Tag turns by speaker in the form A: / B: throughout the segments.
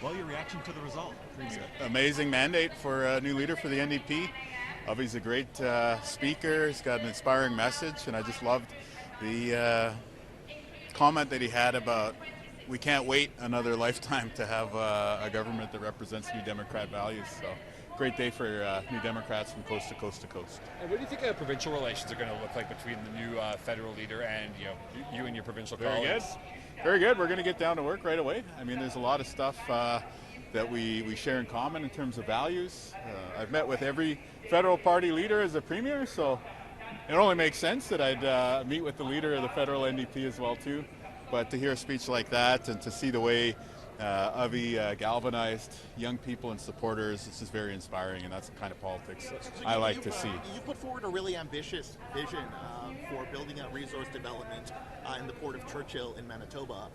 A: Well, your reaction to the result?
B: Amazing mandate for a new leader for the NDP. Avi's a great speaker. He's got an inspiring message, and I just loved the comment that he had about we can't wait another lifetime to have a government that represents New Democrat values. So, great day for New Democrats from coast to coast to coast.
C: And what do you think provincial relations are going to look like between the new federal leader and you and your provincial colleagues?
B: Very good. We're going to get down to work right away. I mean, there's a lot of stuff that we share in common in terms of values. I've met with every federal party leader as a premier, so it only makes sense that I'd meet with the leader of the federal NDP as well too. But to hear a speech like that and to see the way Avi galvanized young people and supporters, this is very inspiring, and that's the kind of politics I like to see.
A: You put forward a really ambitious vision for building out resource development in the Port of Churchill in Manitoba,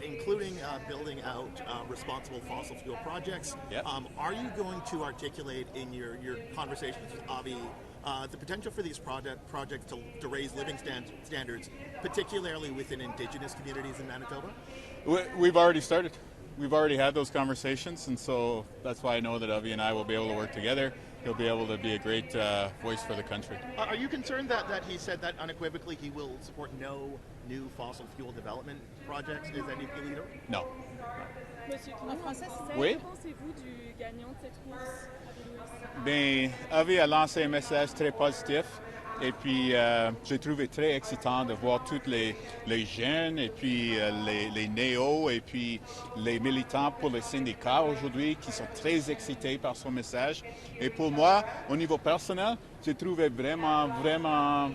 A: including building out responsible fossil fuel projects.
B: Yep.
A: Are you going to articulate in your conversations with Avi the potential for these projects to raise living standards, particularly within Indigenous communities in Manitoba?
B: We've already started. We've already had those conversations, and so that's why I know that Avi and I will be able to work together. He'll be able to be a great voice for the country.
A: Are you concerned that he said that unequivocally he will support no new fossil fuel development projects as NDP leader?
B: No.
D: Monsieur Kinew,
B: Oui?
D: que pensez-vous du gagnant de cette course, Avi Lewis?
B: Bien, Avi a lancé un message très positif. Et puis, j'ai trouvé très excitant de voir tous les jeunes et puis les néos et puis les militants pour les syndicats aujourd'hui qui sont très excités par son message. Et pour moi, au niveau personnel, j'ai trouvé vraiment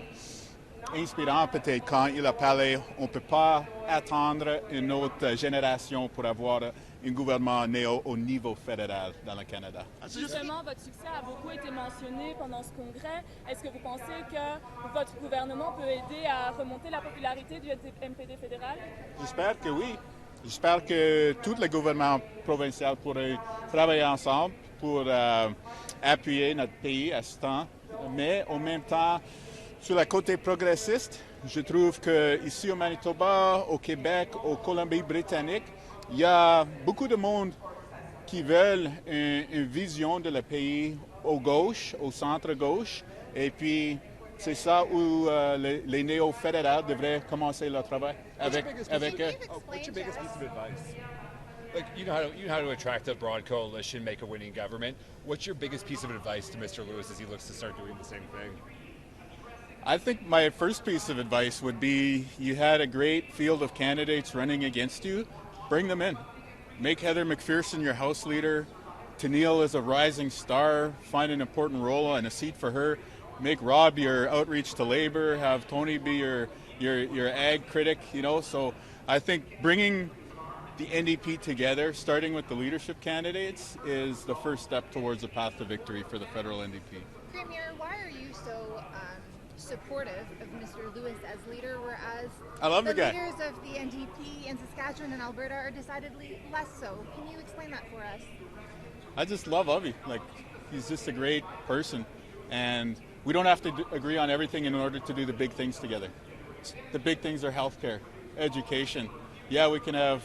B: inspirant peut-être quand il a parlé. On ne peut pas attendre une autre génération pour avoir un gouvernement néo au niveau fédéral dans le Canada.
D: Justement, votre succès a beaucoup été mentionné pendant ce congrès. Est-ce que vous pensez que votre gouvernement peut aider à remonter la popularité du NPD fédéral?
B: J'espère que oui. J'espère que tout le gouvernement provincial pourrait travailler ensemble pour appuyer notre pays à ce temps. Mais en même temps, sur le côté progressiste, je trouve qu'ici au Manitoba, au Québec, au Colombie-Britannique, il y a beaucoup de monde qui veulent une vision de le pays au gauche, au centre-gauche. Et puis, c'est ça où les néo-fédérales devraient commencer leur travail avec eux.
C: What's your biggest piece of advice? Like, you know how to attract a broad coalition, make a winning government. What's your biggest piece of advice to Mr. Lewis as he looks to start doing the same thing?
B: I think my first piece of advice would be you had a great field of candidates running against you. Bring them in. Make Heather McPherson your House leader. Tennille is a rising star. Find an important role and a seat for her. Make Rob your outreach to Labour. Have Tony be your ag critic. So I think bringing the NDP together, starting with the leadership candidates, is the first step towards the path to victory for the federal NDP.
E: Premier, why are you so supportive of Mr. Lewis as leader, whereas
B: I love the guy.
E: Leaders of the NDP in Saskatchewan and Alberta are decidedly less so? Can you explain that for us?
B: I just love Avi. He's just a great person, and we don't have to agree on everything in order to do the big things together. The big things are healthcare, education. Yeah, we can have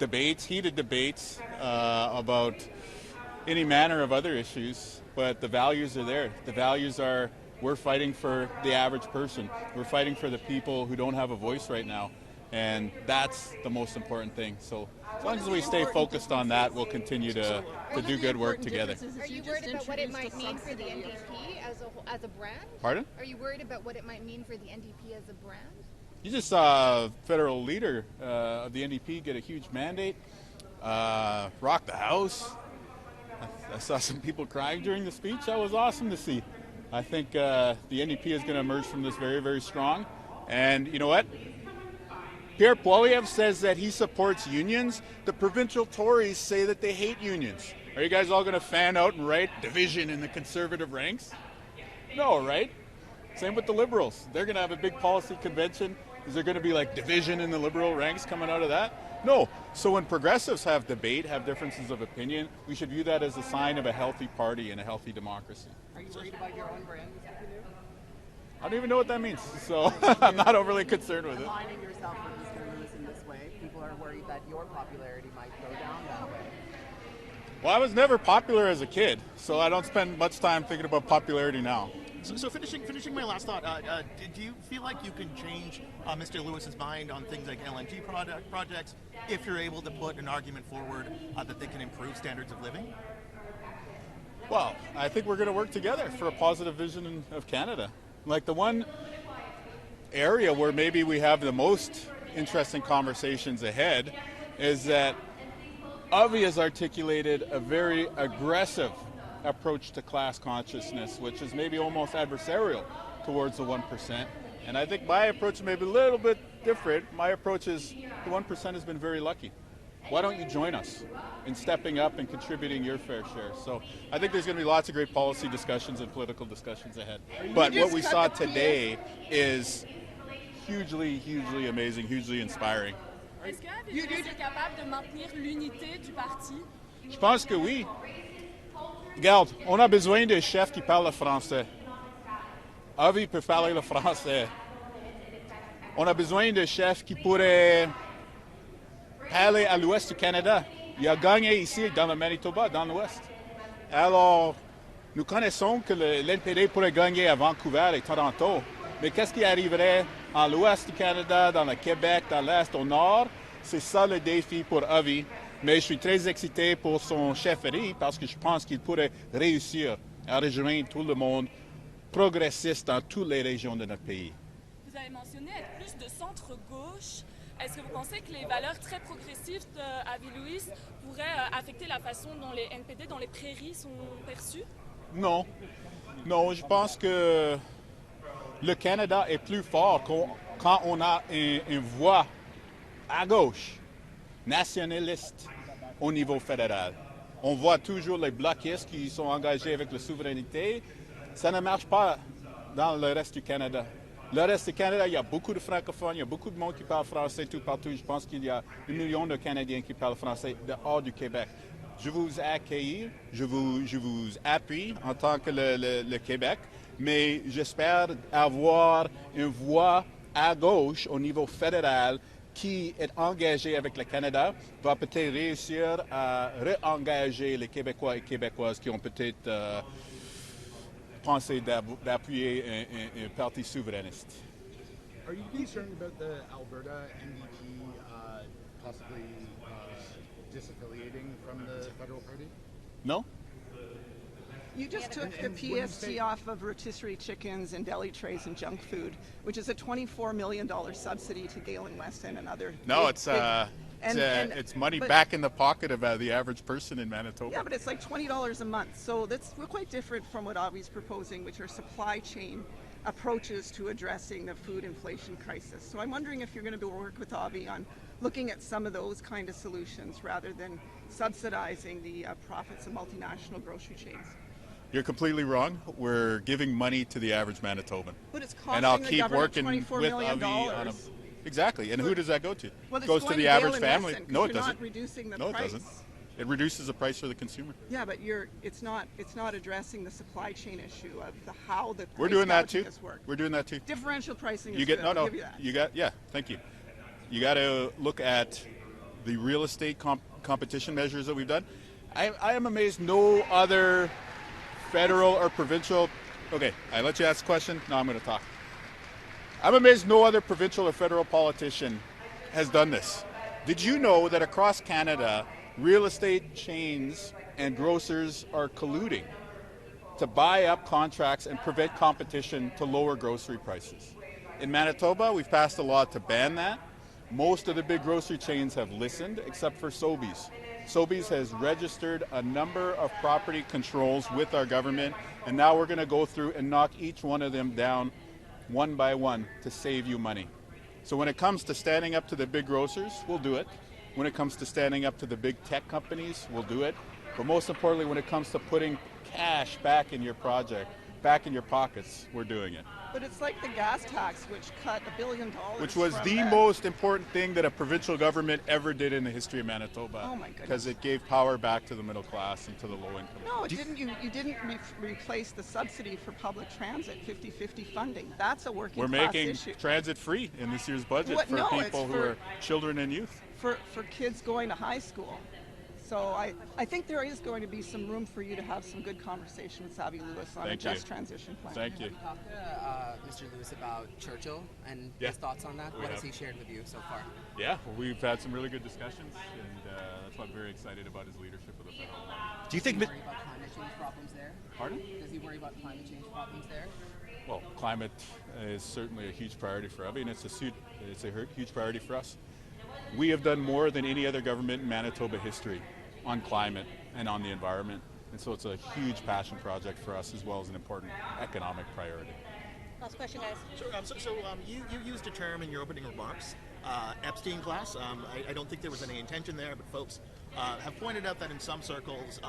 B: debates, heated debates about any manner of other issues, but the values are there. The values are we're fighting for the average person. We're fighting for the people who don't have a voice right now, and that's the most important thing. So as long as we stay focused on that, we'll continue to do good work together.
E: Are you worried about what it might mean for the NDP as a brand?
B: Pardon?
E: Are you worried about what it might mean for the NDP as a brand?
B: You just saw a federal leader of the NDP get a huge mandate, rock the House. I saw some people crying during the speech. That was awesome to see. I think the NDP is going to emerge from this very, very strong. And you know what? Pierre Poilievre says that he supports unions. The provincial Tories say that they hate unions. Are you guys all going to fan out and write division in the Conservative ranks? No, right? Same with the Liberals. They're going to have a big policy convention. Is there going to be division in the Liberal ranks coming out of that? No. So when progressives have debate, have differences of opinion, we should view that as a sign of a healthy party and a healthy democracy.
F: Are you worried about your own brand, Mr. Kinew?
B: I don't even know what that means, so I'm not overly concerned with it.
F: Aligning yourself with Mr. Lewis in this way, people are worried that your popularity might go down that way.
B: Well, I was never popular as a kid, so I don't spend much time thinking about popularity now.
A: So finishing my last thought, do you feel like you can change Mr. Lewis's mind on things like LNG projects if you're able to put an argument forward that they can improve standards of living?
B: Well, I think we're going to work together for a positive vision of Canada. Like the one area where maybe we have the most interesting conversations ahead is that Avi has articulated a very aggressive approach to class consciousness, which is maybe almost adversarial towards the 1%. And I think my approach may be a little bit different. My approach is the 1% has been very lucky. Why don't you join us in stepping up and contributing your fair share? So I think there's going to be lots of great policy discussions and political discussions ahead. But what we saw today is hugely, hugely amazing, hugely inspiring.
D: Est-ce que Avi Lewis est capable de maintenir l'unité du parti?
B: Je pense que oui. Regarde, on a besoin de chefs qui parlent le français. Avi peut parler le français. On a besoin de chefs qui pourraient parler à l'ouest du Canada. Il a gagné ici dans le Manitoba, dans l'ouest. Alors, nous connaissons que l'NPD pourrait gagner à Vancouver et Toronto. Mais qu'est-ce qui arriverait en l'ouest du Canada, dans le Québec, dans l'est, au nord? C'est ça le défi pour Avi. Mais je suis très excité pour son chefferie parce que je pense qu'il pourrait réussir à rejoindre tout le monde progressiste dans toutes les régions de notre pays.
D: Vous avez mentionné être plus de centre-gauche. Est-ce que vous pensez que les valeurs très progressives d'Avi Lewis pourraient affecter la façon dont les NPD dans les prairies sont perçus?
B: Non. Non, je pense que le Canada est plus fort quand on a une voix à gauche, nationaliste, au niveau fédéral. On voit toujours les bloquistes qui sont engagés avec la souveraineté. Ça ne marche pas dans le reste du Canada. Le reste du Canada, il y a beaucoup de francophones, il y a beaucoup de monde qui parle français tout partout. Je pense qu'il y a 1 million de Canadiens qui parlent français dehors du Québec. Je vous accueille, je vous appuie en tant que le Québec, mais j'espère avoir une voix à gauche au niveau fédéral qui est engagée avec le Canada, va peut-être réussir à réengager les Québécois et Québécoises qui ont peut-être pensé d'appuyer un parti souverainiste.
F: Are you concerned about the Alberta NDP possibly disaffiliating from the federal party?
B: No?
G: You just took the PST off of rotisserie chickens and deli trays and junk food, which is a $24 million subsidy to Galen Weston and other.
B: No, it's money back in the pocket of the average person in Manitoba.
G: Yeah, but it's like $20 a month. So we're quite different from what Avi's proposing, which are supply chain approaches to addressing the food inflation crisis. So I'm wondering if you're going to work with Avi on looking at some of those kind of solutions rather than subsidizing the profits of multinational grocery chains.
B: You're completely wrong. We're giving money to the average Manitoban.
G: But it's costing
B: and I'll
G: the
B: keep
G: government
B: working
G: $24
B: with
G: million.
B: Avi on exactly. And who does that go to?
G: Well,
B: it goes to the average family.
G: Weston,
B: No, it
G: you're
B: doesn't.
G: Not reducing the
B: no,
G: price.
B: it doesn't. It reduces the price for the consumer.
G: Yeah, but it's not addressing the supply chain issue of how the
B: We're doing that too.
G: Work.
B: We're doing that too.
G: Differential pricing.
B: You
G: is
B: get
G: good.
B: no.
G: I'll give you that.
B: You got Thank you. You got to look at the real estate competition measures that we've done. I am amazed no other federal or provincial. Okay, I let you ask the question. Now I'm going to talk. I'm amazed no other provincial or federal politician has done this. Did you know that across Canada, real estate chains and grocers are colluding to buy up contracts and prevent competition to lower grocery prices? In Manitoba, we've passed a law to ban that. Most of the big grocery chains have listened, except for Sobeys. Sobeys has registered a number of property controls with our government, and now we're going to go through and knock each one of them down one by one to save you money. So when it comes to standing up to the big grocers, we'll do it. When it comes to standing up to the big tech companies, we'll do it. But most importantly, when it comes to putting cash back in your project, back in your pockets, we're doing it.
G: But it's like the gas tax, which cut $1 billion.
B: Which was the most important thing that a provincial government ever did in the history of Manitoba.
G: Oh my goodness.
B: Because it gave power back to the middle class and to the low income.
G: No, it didn't. You didn't replace the subsidy for public transit, 50-50 funding. That's a working
B: We're
G: class
B: making
G: issue.
B: transit free in this year's budget for
G: No,
B: people
G: it's
B: who are children and youth.
G: For kids going to high school. So I think there is going to be some room for you to have some good conversation with Avi Lewis on a
B: Thank you.
G: just transition plan.
B: Thank you.
H: Have you talked to Mr. Lewis about Churchill and
B: Yeah.
H: his thoughts on that?
B: We
H: What has
B: have.
H: he shared with you so far?
B: Yeah, we've had some really good discussions, and that's why I'm very excited about his leadership of the federal government.
A: Do you think?
H: Does he worry about climate change problems there?
B: Pardon?
H: Does he worry about climate change problems there?
B: Well, climate is certainly a huge priority for Avi, and it's a huge priority for us. We have done more than any other government in Manitoba history on climate and on the environment, and so it's a huge passion project for us as well as an important economic priority.
I: Last question, guys.
A: Sure. You used a term in your opening remarks, Epstein class. I don't think there was any intention there, but folks have pointed out that in some circles,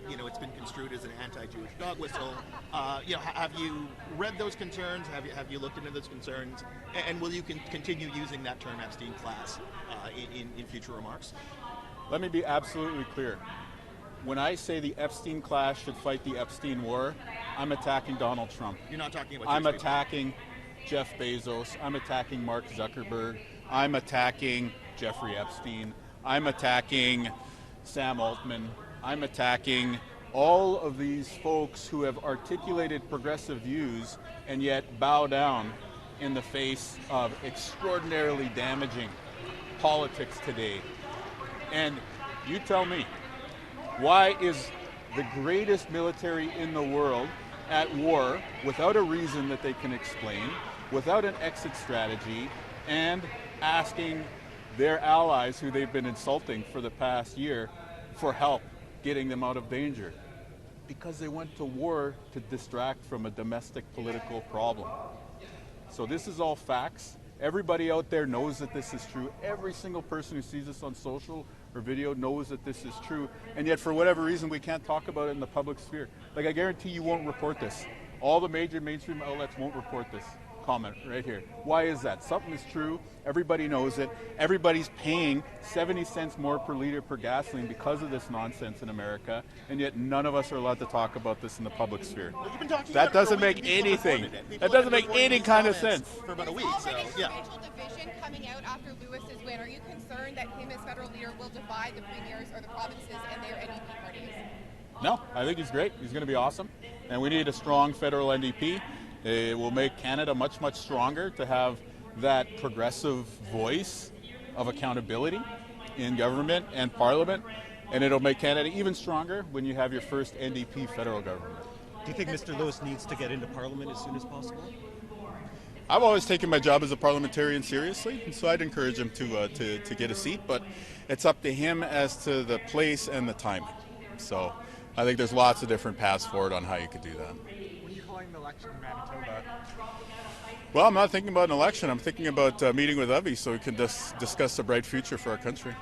A: it's been construed as an anti-Jewish dog whistle. Have you read those concerns? Have you looked into those concerns? And will you continue using that term Epstein class in future remarks?
B: Let me be absolutely clear. When I say the Epstein class should fight the Epstein war, I'm attacking Donald Trump.
A: You're not talking about.
B: I'm
A: Jewish people.
B: attacking Jeff Bezos. I'm attacking Mark Zuckerberg. I'm attacking Jeffrey Epstein. I'm attacking Sam Altman. I'm attacking all of these folks who have articulated progressive views and yet bow down in the face of extraordinarily damaging politics today. And you tell me, why is the greatest military in the world at war without a reason that they can explain, without an exit strategy, and asking their allies who they've been insulting for the past year for help getting them out of danger? Because they went to war to distract from a domestic political problem. So this is all facts. Everybody out there knows that this is true. Every single person who sees this on social or video knows that this is true. And yet, for whatever reason, we can't talk about it in the public sphere. Like, I guarantee you won't report this. All the major mainstream outlets won't report this comment right here. Why is that? Something is true. Everybody knows it. Everybody's paying 70 cents more per liter per gasoline because of this nonsense in America, and yet none of us are allowed to talk about this in the public sphere.
A: Well, you've been talking
B: That
A: about it for a
B: doesn't
A: week,
B: make
A: and people have
B: anything.
A: reported it. People
B: That
A: have
B: doesn't
A: been
B: make
A: reporting
B: any
A: these
B: kind of
A: comments
B: sense.
A: for about a week.
E: There's
A: So
E: already
A: yeah.
E: racial division coming out after Lewis's win. Are you concerned that him as federal leader will divide the premiers or the provinces and their NDP parties?
B: No, I think he's great. He's going to be awesome. And we need a strong federal NDP. It will make Canada much, much stronger to have that progressive voice of accountability in government and parliament. And it'll make Canada even stronger when you have your first NDP federal government.
J: Do you think Mr. Lewis needs to get into Parliament as soon as possible?
B: I've always taken my job as a parliamentarian seriously, and so I'd encourage him to get a seat, but it's up to him as to the place and the timing. So I think there's lots of different paths forward on how you could do that.
F: When are you calling the election in Manitoba?
B: Well, I'm not thinking about an election. I'm thinking about meeting with Avi so we can discuss a bright future for our country.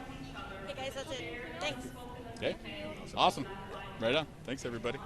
I: Hey guys, that's it. Thanks.
B: Okay, awesome. Right on. Thanks, everybody.